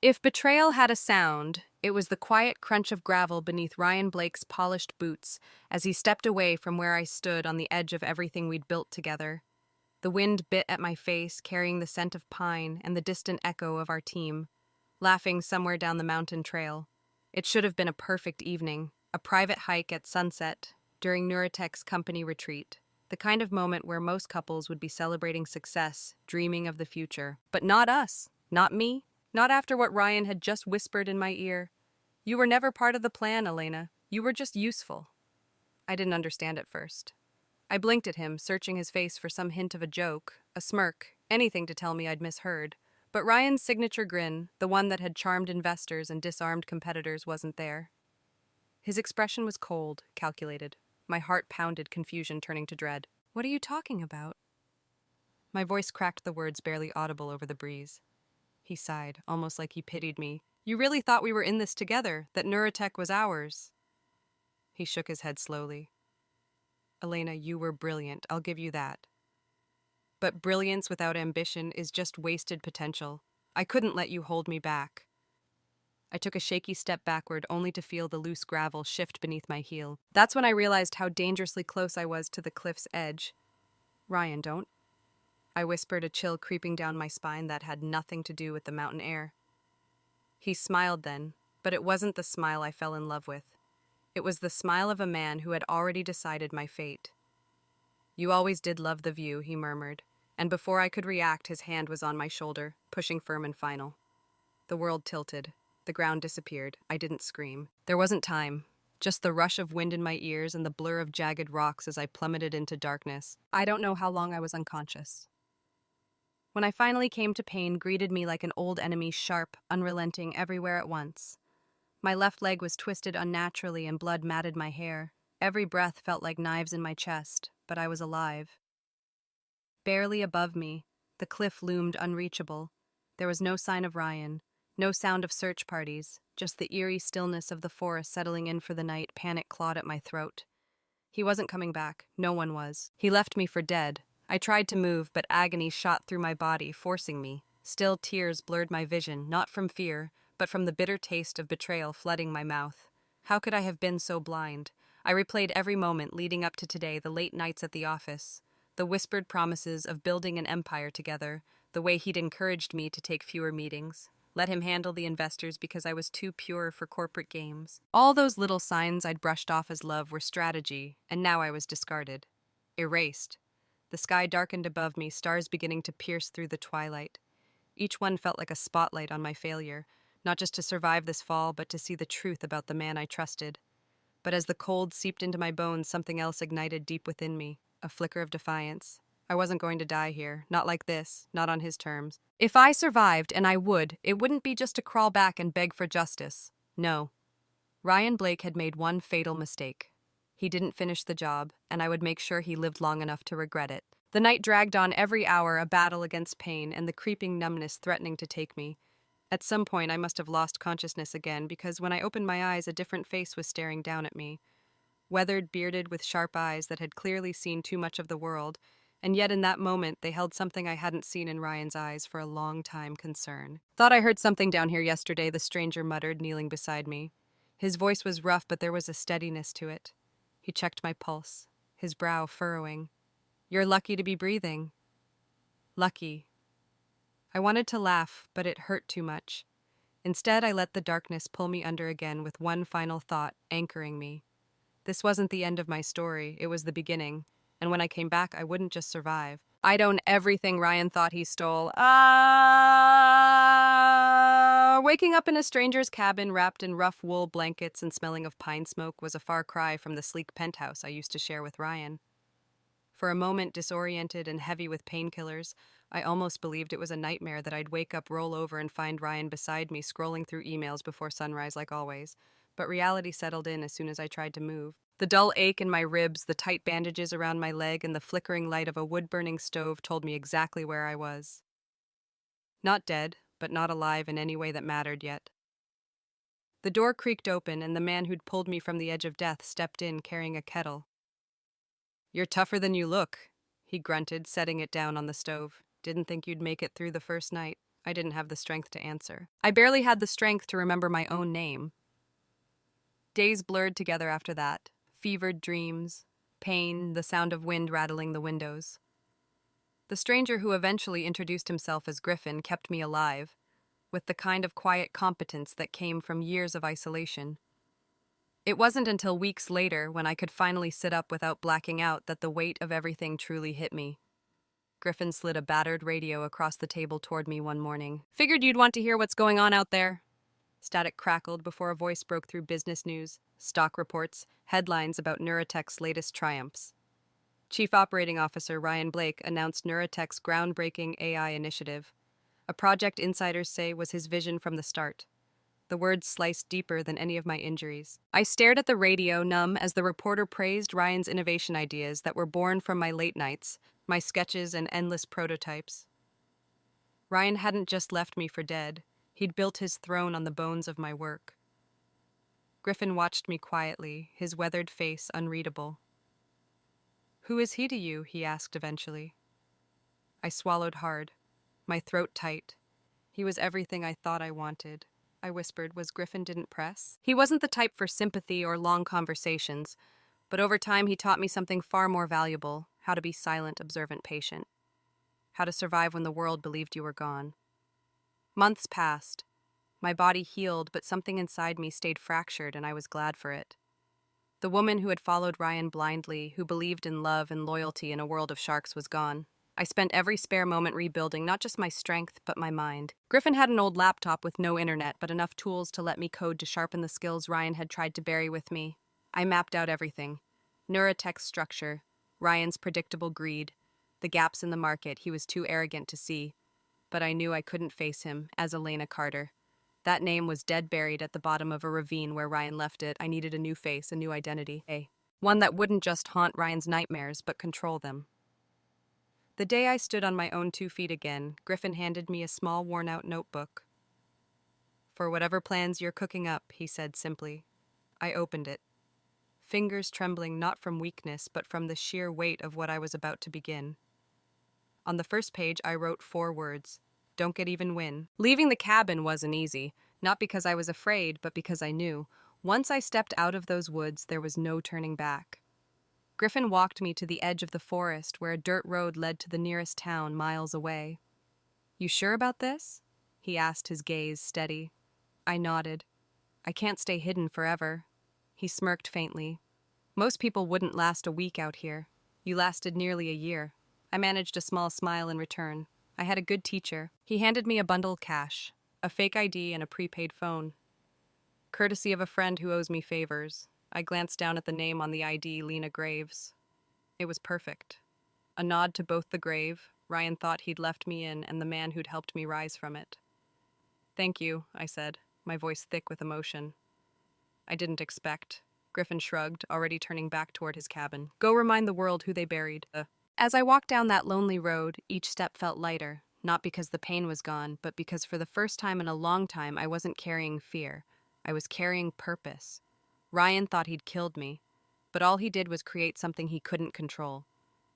If betrayal had a sound, it was the quiet crunch of gravel beneath Ryan Blake's polished boots as he stepped away from where I stood on the edge of everything we'd built together. The wind bit at my face, carrying the scent of pine and the distant echo of our team, laughing somewhere down the mountain trail. It should have been a perfect evening, a private hike at sunset during Nuretek's company retreat, the kind of moment where most couples would be celebrating success, dreaming of the future. But not us, not me, not after what Ryan had just whispered in my ear. You were never part of the plan, Elena. You were just useful. I didn't understand at first. I blinked at him, searching his face for some hint of a joke, a smirk, anything to tell me I'd misheard. But Ryan's signature grin, the one that had charmed investors and disarmed competitors, wasn't there. His expression was cold, calculated. My heart pounded, confusion turning to dread. What are you talking about? My voice cracked the words barely audible over the breeze. He sighed, almost like he pitied me. You really thought we were in this together, that Nuretek was ours? He shook his head slowly. Elena, you were brilliant, I'll give you that. But brilliance without ambition is just wasted potential. I couldn't let you hold me back. I took a shaky step backward, only to feel the loose gravel shift beneath my heel. That's when I realized how dangerously close I was to the cliff's edge. Ryan, don't. I whispered, a chill creeping down my spine that had nothing to do with the mountain air. He smiled then, but it wasn't the smile I fell in love with. It was the smile of a man who had already decided my fate. You always did love the view, he murmured, and before I could react, his hand was on my shoulder, pushing firm and final. The world tilted. The ground disappeared. I didn't scream. There wasn't time. Just the rush of wind in my ears and the blur of jagged rocks as I plummeted into darkness. I don't know how long I was unconscious. When I finally came to, pain greeted me like an old enemy, sharp, unrelenting, everywhere at once. My left leg was twisted unnaturally and blood matted my hair. Every breath felt like knives in my chest, but I was alive. Barely above me, the cliff loomed unreachable. There was no sign of Ryan, no sound of search parties, just the eerie stillness of the forest settling in for the night. Panic clawed at my throat. He wasn't coming back. No one was. He left me for dead. I tried to move, but agony shot through my body, forcing me. Still tears blurred my vision, not from fear, but from the bitter taste of betrayal flooding my mouth. How could I have been so blind? I replayed every moment leading up to today, the late nights at the office, the whispered promises of building an empire together, the way he'd encouraged me to take fewer meetings, let him handle the investors because I was too pure for corporate games. All those little signs I'd brushed off as love were strategy, and now I was discarded. Erased. The sky darkened above me, stars beginning to pierce through the twilight. Each one felt like a spotlight on my failure, not just to survive this fall, but to see the truth about the man I trusted. But as the cold seeped into my bones, something else ignited deep within me, a flicker of defiance. I wasn't going to die here, not like this, not on his terms. If I survived, and I would, it wouldn't be just to crawl back and beg for justice. No. Ryan Blake had made one fatal mistake. He didn't finish the job, and I would make sure he lived long enough to regret it. The night dragged on, every hour a battle against pain and the creeping numbness threatening to take me. At some point, I must have lost consciousness again, because when I opened my eyes, a different face was staring down at me. Weathered, bearded, with sharp eyes that had clearly seen too much of the world, and yet in that moment they held something I hadn't seen in Ryan's eyes for a long time: concern. Thought I heard something down here yesterday, the stranger muttered, kneeling beside me. His voice was rough, but there was a steadiness to it. He checked my pulse, his brow furrowing. You're lucky to be breathing. Lucky. I wanted to laugh, but it hurt too much. Instead, I let the darkness pull me under again with one final thought anchoring me. This wasn't the end of my story, it was the beginning. And when I came back, I wouldn't just survive. I'd own everything Ryan thought he stole. Waking up in a stranger's cabin wrapped in rough wool blankets and smelling of pine smoke was a far cry from the sleek penthouse I used to share with Ryan. For a moment, disoriented and heavy with painkillers, I almost believed it was a nightmare that I'd wake up, roll over, and find Ryan beside me, scrolling through emails before sunrise like always. But reality settled in as soon as I tried to move. The dull ache in my ribs, the tight bandages around my leg, and the flickering light of a wood-burning stove told me exactly where I was. Not dead, but not alive in any way that mattered yet. The door creaked open, and the man who'd pulled me from the edge of death stepped in, carrying a kettle. You're tougher than you look, he grunted, setting it down on the stove. Didn't think you'd make it through the first night. I didn't have the strength to answer. I barely had the strength to remember my own name. Days blurred together after that. Fevered dreams, pain, the sound of wind rattling the windows. The stranger who eventually introduced himself as Griffin kept me alive, with the kind of quiet competence that came from years of isolation. It wasn't until weeks later, when I could finally sit up without blacking out, that the weight of everything truly hit me. Griffin slid a battered radio across the table toward me one morning. "Figured you'd want to hear what's going on out there." Static crackled before a voice broke through business news, stock reports, headlines about Neurotech's latest triumphs. Chief Operating Officer Ryan Blake announced Neurotech's groundbreaking AI initiative, a project insiders say was his vision from the start. The words sliced deeper than any of my injuries. I stared at the radio, numb, as the reporter praised Ryan's innovation ideas that were born from my late nights, my sketches and endless prototypes. Ryan hadn't just left me for dead. He'd built his throne on the bones of my work. Griffin watched me quietly, his weathered face unreadable. "Who is he to you?" he asked eventually. I swallowed hard, my throat tight. "He was everything I thought I wanted," I whispered. "Was Griffin didn't press?" He wasn't the type for sympathy or long conversations, but over time he taught me something far more valuable: how to be silent, observant, patient. How to survive when the world believed you were gone. Months passed. My body healed, but something inside me stayed fractured, and I was glad for it. The woman who had followed Ryan blindly, who believed in love and loyalty in a world of sharks, was gone. I spent every spare moment rebuilding not just my strength, but my mind. Griffin had an old laptop with no internet, but enough tools to let me code to sharpen the skills Ryan had tried to bury with me. I mapped out everything: Neurotech's structure, Ryan's predictable greed, the gaps in the market he was too arrogant to see. But I knew I couldn't face him, as Elena Carter. That name was dead buried at the bottom of a ravine where Ryan left it. I needed a new face, a new identity. One that wouldn't just haunt Ryan's nightmares, but control them. The day I stood on my own 2 feet again, Griffin handed me a small, worn-out notebook. "For whatever plans you're cooking up," he said simply. I opened it, fingers trembling not from weakness, but from the sheer weight of what I was about to begin. On the first page, I wrote 4 words: "Don't get even win." Leaving the cabin wasn't easy, not because I was afraid, but because I knew. Once I stepped out of those woods, there was no turning back. Griffin walked me to the edge of the forest, where a dirt road led to the nearest town miles away. "You sure about this?" he asked, his gaze steady. I nodded. "I can't stay hidden forever." He smirked faintly. "Most people wouldn't last a week out here. You lasted nearly a year." I managed a small smile in return. I had a good teacher. He handed me a bundle of cash, a fake ID, and a prepaid phone. "Courtesy of a friend who owes me favors." I glanced down at the name on the ID, Lena Graves. It was perfect. A nod to both the grave Ryan thought he'd left me in, and the man who'd helped me rise from it. "Thank you," I said, my voice thick with emotion. "I didn't expect." Griffin shrugged, already turning back toward his cabin. "Go remind the world who they buried." As I walked down that lonely road, each step felt lighter, not because the pain was gone, but because for the first time in a long time I wasn't carrying fear. I was carrying purpose. Ryan thought he'd killed me, but all he did was create something he couldn't control.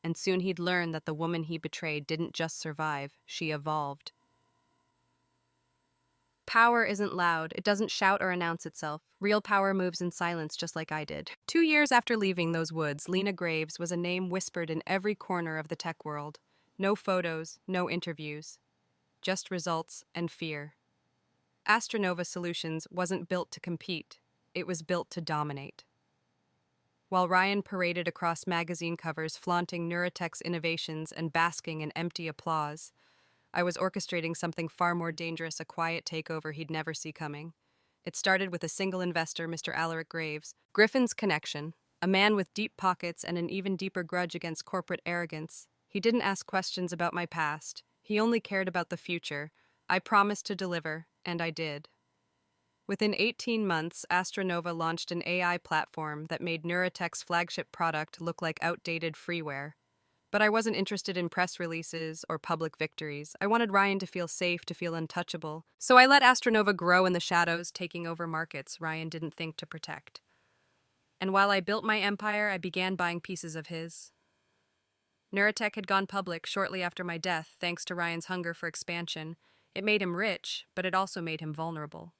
And soon he'd learn that the woman he betrayed didn't just survive, she evolved. Power isn't loud. It doesn't shout or announce itself. Real power moves in silence, just like I did. 2 years after leaving those woods, Lena Graves was a name whispered in every corner of the tech world. No photos, no interviews. Just results and fear. Astronova Solutions wasn't built to compete. It was built to dominate. While Ryan paraded across magazine covers flaunting Neurotech's innovations and basking in empty applause, I was orchestrating something far more dangerous, a quiet takeover he'd never see coming. It started with a single investor, Mr. Alaric Graves. Griffin's connection, a man with deep pockets and an even deeper grudge against corporate arrogance. He didn't ask questions about my past. He only cared about the future. I promised to deliver, and I did. Within 18 months, Astronova launched an AI platform that made Neurotech's flagship product look like outdated freeware. But I wasn't interested in press releases or public victories. I wanted Ryan to feel safe, to feel untouchable. So I let Astronova grow in the shadows, taking over markets Ryan didn't think to protect. And while I built my empire, I began buying pieces of his. Neurotech had gone public shortly after my death, thanks to Ryan's hunger for expansion. It made him rich, but it also made him vulnerable.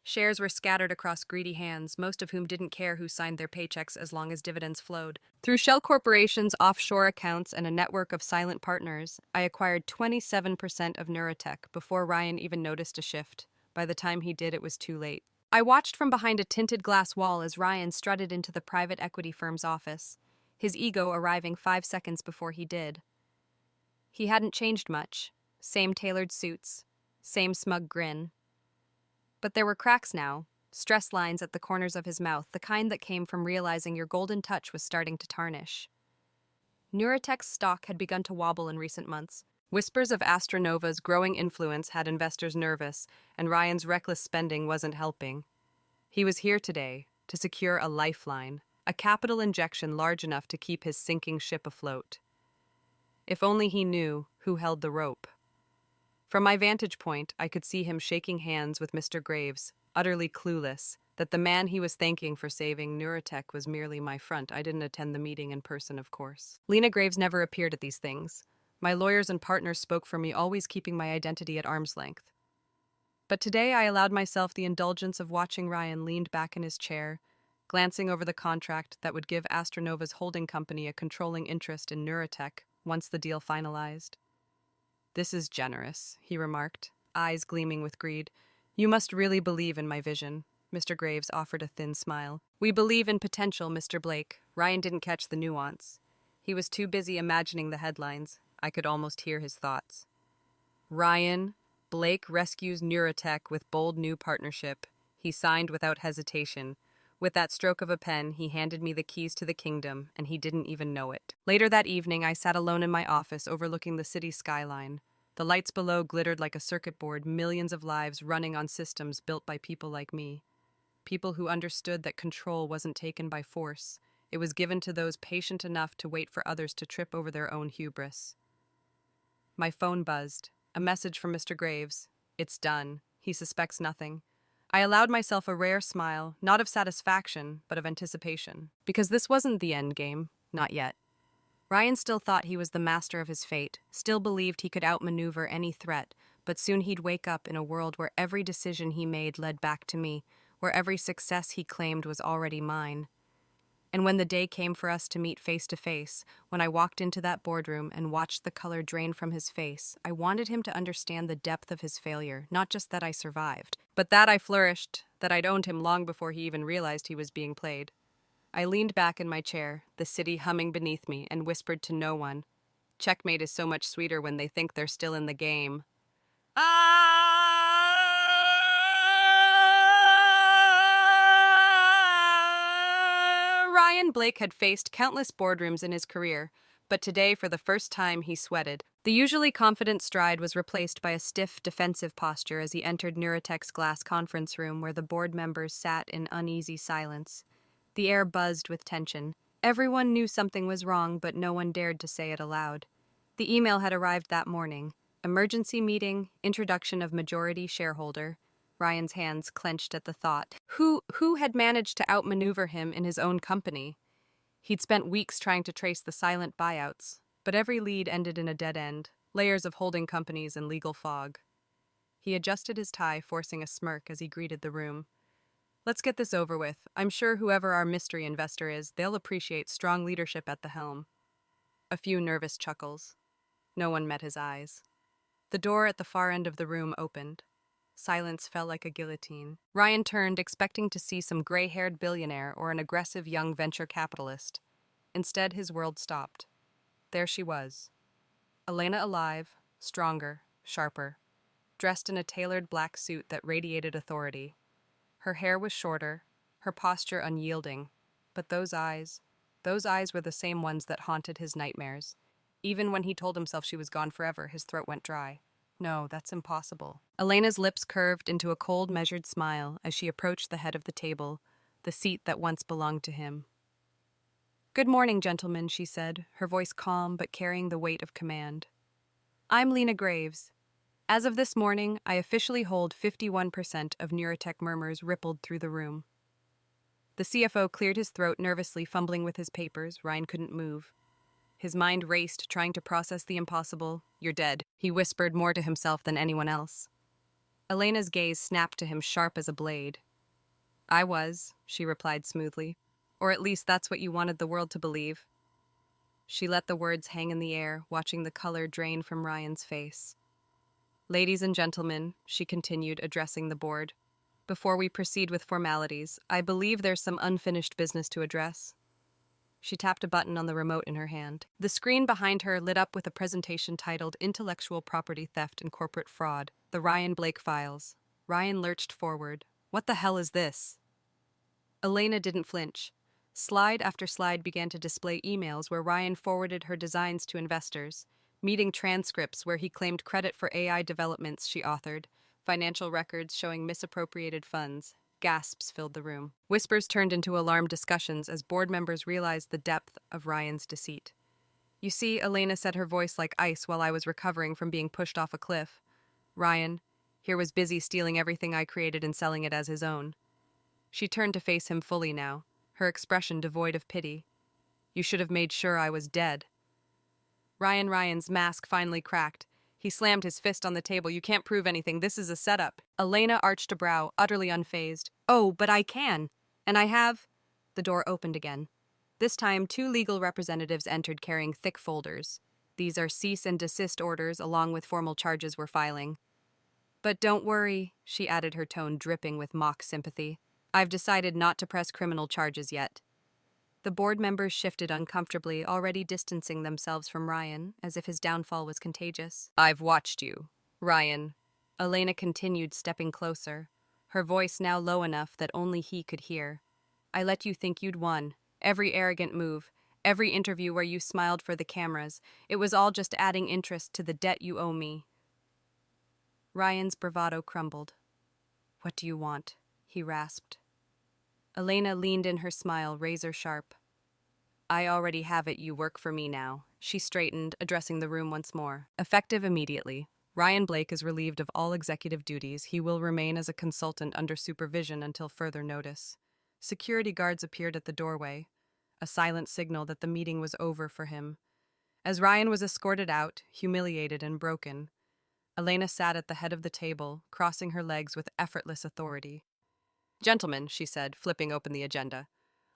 Shares were scattered across greedy hands, most of whom didn't care who signed their paychecks as long as dividends flowed. Through shell corporations, offshore accounts, and a network of silent partners, I acquired 27% of Neurotech before Ryan even noticed a shift. By the time he did, it was too late. I watched from behind a tinted glass wall as Ryan strutted into the private equity firm's office, his ego arriving 5 seconds before he did. He hadn't changed much. Same tailored suits, same smug grin. But there were cracks now, stress lines at the corners of his mouth, the kind that came from realizing your golden touch was starting to tarnish. Neurotech's stock had begun to wobble in recent months. Whispers of Astronova's growing influence had investors nervous, and Ryan's reckless spending wasn't helping. He was here today to secure a lifeline, a capital injection large enough to keep his sinking ship afloat. If only he knew who held the rope. From my vantage point, I could see him shaking hands with Mr. Graves, utterly clueless that the man he was thanking for saving Neurotech was merely my front. I didn't attend the meeting in person, of course. Lena Graves never appeared at these things. My lawyers and partners spoke for me, always keeping my identity at arm's length. But today I allowed myself the indulgence of watching Ryan leaned back in his chair, glancing over the contract that would give Astronova's holding company a controlling interest in Neurotech once the deal finalized. "This is generous," he remarked, eyes gleaming with greed. "You must really believe in my vision." Mr. Graves offered a thin smile. "We believe in potential, Mr. Blake." Ryan didn't catch the nuance. He was too busy imagining the headlines. I could almost hear his thoughts. Ryan Blake rescues Neurotech with bold new partnership. He signed without hesitation. With that stroke of a pen, he handed me the keys to the kingdom, and he didn't even know it. Later that evening, I sat alone in my office overlooking the city skyline. The lights below glittered like a circuit board, millions of lives running on systems built by people like me. People who understood that control wasn't taken by force. It was given to those patient enough to wait for others to trip over their own hubris. My phone buzzed. A message from Mr. Graves. "It's done. He suspects nothing." I allowed myself a rare smile, not of satisfaction, but of anticipation. Because this wasn't the end game. Not yet. Ryan still thought he was the master of his fate, still believed he could outmaneuver any threat, but soon he'd wake up in a world where every decision he made led back to me, where every success he claimed was already mine. And when the day came for us to meet face to face, when I walked into that boardroom and watched the color drain from his face, I wanted him to understand the depth of his failure, not just that I survived, but that I flourished, that I'd owned him long before he even realized he was being played. I leaned back in my chair, the city humming beneath me, and whispered to no one. Checkmate is so much sweeter when they think they're still in the game. Ryan Blake had faced countless boardrooms in his career, but today, for the first time, he sweated. The usually confident stride was replaced by a stiff, defensive posture as he entered Neurotech's glass conference room where the board members sat in uneasy silence. The air buzzed with tension. Everyone knew something was wrong, but no one dared to say it aloud. The email had arrived that morning. Emergency meeting, introduction of majority shareholder. Ryan's hands clenched at the thought. Who had managed to outmaneuver him in his own company? He'd spent weeks trying to trace the silent buyouts, but every lead ended in a dead end, layers of holding companies and legal fog. He adjusted his tie, forcing a smirk as he greeted the room. "Let's get this over with. I'm sure whoever our mystery investor is, they'll appreciate strong leadership at the helm." A few nervous chuckles. No one met his eyes. The door at the far end of the room opened. Silence fell like a guillotine. Ryan turned, expecting to see some gray-haired billionaire or an aggressive young venture capitalist. Instead, his world stopped. There she was. Elena alive, stronger, sharper, dressed in a tailored black suit that radiated authority. Her hair was shorter, her posture unyielding, but those eyes were the same ones that haunted his nightmares. Even when he told himself she was gone forever, his throat went dry. No, that's impossible. Elena's lips curved into a cold, measured smile as she approached the head of the table, the seat that once belonged to him. "Good morning, gentlemen," she said, her voice calm but carrying the weight of command. "I'm Lena Graves. As of this morning, I officially hold 51% of Neurotech." Murmurs rippled through the room. The CFO cleared his throat nervously, fumbling with his papers. Ryan couldn't move. His mind raced, trying to process the impossible. "You're dead," he whispered more to himself than anyone else. Elena's gaze snapped to him sharp as a blade. "I was," she replied smoothly. "Or at least that's what you wanted the world to believe." She let the words hang in the air, watching the color drain from Ryan's face. "Ladies and gentlemen," she continued, addressing the board, "before we proceed with formalities, I believe there's some unfinished business to address." She tapped a button on the remote in her hand. The screen behind her lit up with a presentation titled Intellectual Property Theft and Corporate Fraud, the Ryan Blake Files. Ryan lurched forward. "What the hell is this?" Elena didn't flinch. Slide after slide began to display emails where Ryan forwarded her designs to investors, meeting transcripts where he claimed credit for AI developments she authored, financial records showing misappropriated funds. Gasps filled the room. Whispers turned into alarmed discussions as board members realized the depth of Ryan's deceit. "You see," Elena said, her voice like ice while I was recovering from being pushed off a cliff. "Ryan here was busy stealing everything I created and selling it as his own." She turned to face him fully now, her expression devoid of pity. "You should have made sure I was dead." Ryan's mask finally cracked. He slammed his fist on the table. "You can't prove anything. This is a setup." Elena arched a brow, utterly unfazed. "Oh, but I can. And I have—" The door opened again. This time, 2 legal representatives entered carrying thick folders. "These are cease and desist orders, along with formal charges we're filing." "But don't worry," she added, her tone dripping with mock sympathy. "I've decided not to press criminal charges yet." The board members shifted uncomfortably, already distancing themselves from Ryan, as if his downfall was contagious. "I've watched you, Ryan." Elena continued, stepping closer, her voice now low enough that only he could hear. "I let you think you'd won. Every arrogant move, every interview where you smiled for the cameras, it was all just adding interest to the debt you owe me." Ryan's bravado crumbled. "What do you want?" he rasped. Elena leaned in, her smile razor sharp. "I already have it. You work for me now." She straightened, addressing the room once more. "Effective immediately. Ryan Blake is relieved of all executive duties. He will remain as a consultant under supervision until further notice." Security guards appeared at the doorway, a silent signal that the meeting was over for him. As Ryan was escorted out, humiliated and broken, Elena sat at the head of the table, crossing her legs with effortless authority. "Gentlemen," she said, flipping open the agenda,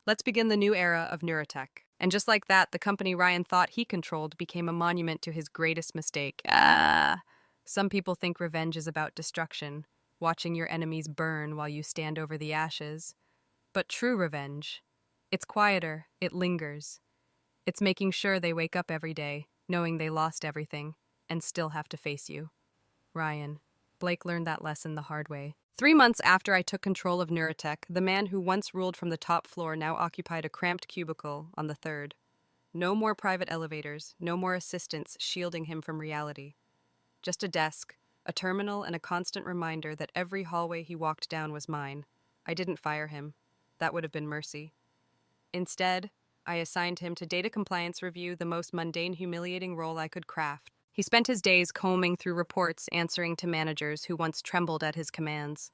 "let's begin the new era of neurotech." And just like that, the company Ryan thought he controlled became a monument to his greatest mistake. Some people think revenge is about destruction, watching your enemies burn while you stand over the ashes. But true revenge, it's quieter, it lingers. It's making sure they wake up every day, knowing they lost everything, and still have to face you. Ryan. Blake learned that lesson the hard way. 3 months after I took control of Neurotech, the man who once ruled from the top floor now occupied a cramped cubicle on the 3rd. No more private elevators, no more assistants shielding him from reality. Just a desk, a terminal, and a constant reminder that every hallway he walked down was mine. I didn't fire him. That would have been mercy. Instead, I assigned him to data compliance review, the most mundane, humiliating role I could craft. He spent his days combing through reports, answering to managers who once trembled at his commands.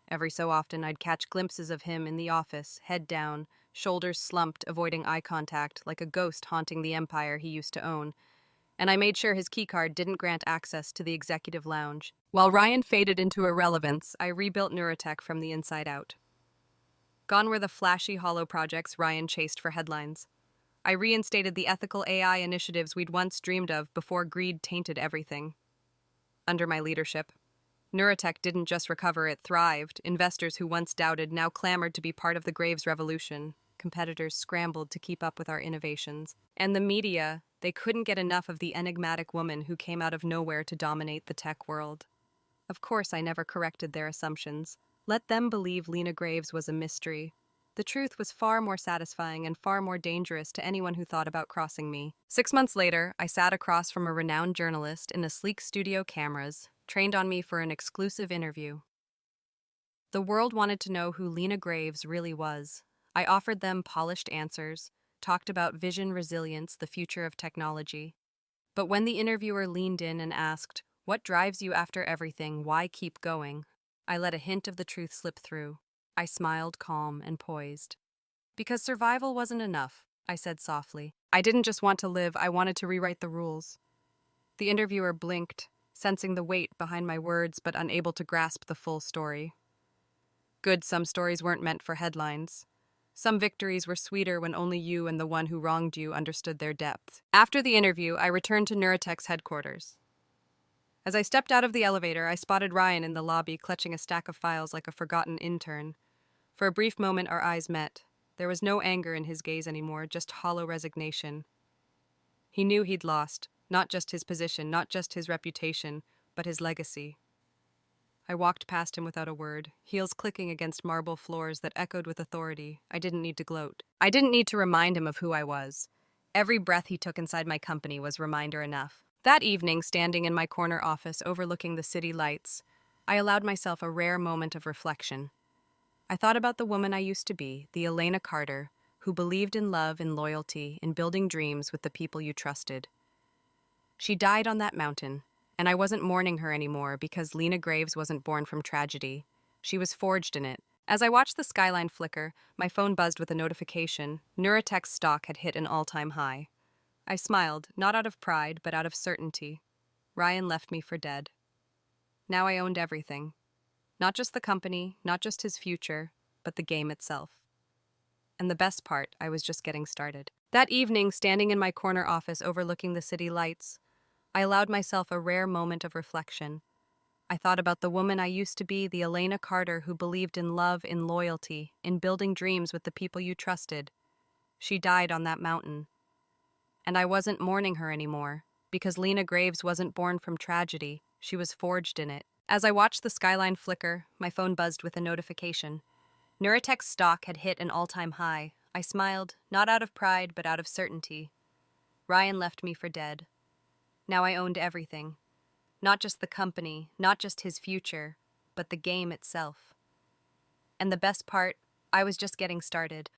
Every so often, I'd catch glimpses of him in the office, head down, shoulders slumped, avoiding eye contact, like a ghost haunting the empire he used to own. And I made sure his keycard didn't grant access to the executive lounge. While Ryan faded into irrelevance, I rebuilt Neurotech from the inside out. Gone were the flashy, hollow projects Ryan chased for headlines. I reinstated the ethical AI initiatives we'd once dreamed of before greed tainted everything. Under my leadership, Neurotech didn't just recover, it thrived. Investors who once doubted now clamored to be part of the Graves revolution. Competitors scrambled to keep up with our innovations. And the media, they couldn't get enough of the enigmatic woman who came out of nowhere to dominate the tech world. Of course, I never corrected their assumptions. Let them believe Lena Graves was a mystery. The truth was far more satisfying and far more dangerous to anyone who thought about crossing me. 6 months later, I sat across from a renowned journalist in a sleek studio cameras, trained on me for an exclusive interview. The world wanted to know who Lena Graves really was. I offered them polished answers, talked about vision, resilience, the future of technology. But when the interviewer leaned in and asked, "What drives you after everything? Why keep going?" I let a hint of the truth slip through. I smiled, calm and poised. "Because survival wasn't enough," I said softly. I didn't just want to live, I wanted to rewrite the rules. The interviewer blinked, sensing the weight behind my words but unable to grasp the full story. Good, some stories weren't meant for headlines. Some victories were sweeter when only you and the one who wronged you understood their depth. After the interview, I returned to Neurotech's headquarters. As I stepped out of the elevator, I spotted Ryan in the lobby clutching a stack of files like a forgotten intern. For a brief moment, our eyes met. There was no anger in his gaze anymore, just hollow resignation. He knew he'd lost, not just his position, not just his reputation, but his legacy. I walked past him without a word, heels clicking against marble floors that echoed with authority. I didn't need to gloat. I didn't need to remind him of who I was. Every breath he took inside my company was reminder enough. That evening, standing in my corner office overlooking the city lights, I allowed myself a rare moment of reflection. I thought about the woman I used to be, the Elena Carter, who believed in love and loyalty, in building dreams with the people you trusted. She died on that mountain, and I wasn't mourning her anymore because Lena Graves wasn't born from tragedy. She was forged in it. As I watched the skyline flicker, my phone buzzed with a notification. Neurotech's stock had hit an all-time high. I smiled, not out of pride, but out of certainty. Ryan left me for dead. Now I owned everything. Not just the company, not just his future, but the game itself. And the best part, I was just getting started. That evening, standing in my corner office overlooking the city lights, I allowed myself a rare moment of reflection. I thought about the woman I used to be, the Elena Carter who believed in love, in loyalty, in building dreams with the people you trusted. She died on that mountain. And I wasn't mourning her anymore, because Lena Graves wasn't born from tragedy. She was forged in it. As I watched the skyline flicker, my phone buzzed with a notification. Neurotech's stock had hit an all-time high. I smiled, not out of pride, but out of certainty. Ryan left me for dead. Now I owned everything. Not just the company, not just his future, but the game itself. And the best part, I was just getting started.